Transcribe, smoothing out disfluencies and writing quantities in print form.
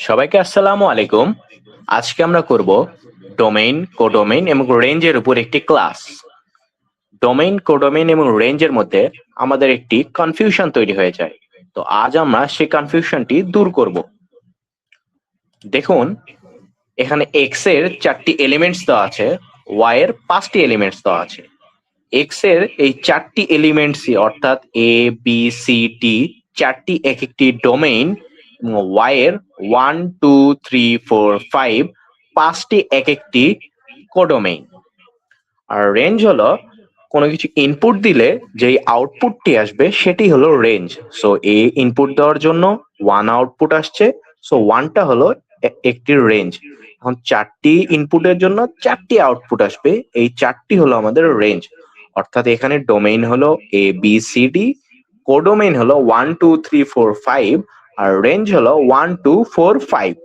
সবাইকে আসসালামু আলাইকুম। আজকে আমরা করব ডোমেইন, কোডোমেইন এবং রেঞ্জের উপর একটি ক্লাস। ডোমেইন, কোডোমেইন এবং রেঞ্জের মধ্যে আমাদের একটি কনফিউশন তৈরি হয়ে যায়। তো আজ আমরা সেই কনফিউশনটি দূর করব। দেখুন, এখানে এক্স এর 4টি এলিমেন্টস দেওয়া আছে, ওয়াই এর 5টি এলিমেন্টস দেওয়া আছে। এক্স এর এই 4টি এলিমেন্টসই অর্থাৎ এ বি সি ডি 4টি এক একটি ডোমেইন, ওয়াই এর 1 2 3 4 5 5টি এক একটি কোডোমেইন। আর রেঞ্জ হলো কোনো কিছু ইনপুট দিলে যেই আউটপুটটি আসবে সেটি হলো রেঞ্জ। সো এ ইনপুট দেওয়ার জন্য 1 আউটপুট আসছে, সো 1টা হলো একটি রেঞ্জ। এখন 4টি ইনপুটের জন্য 4টি আউটপুট আসবে, এই 4টি হলো আমাদের রেঞ্জ। অর্থাৎ এখানে ডোমেইন হলো A B C D, codomain হলো 1 2 3 4 5, আর রেঞ্জ হলো 1 2 4 5।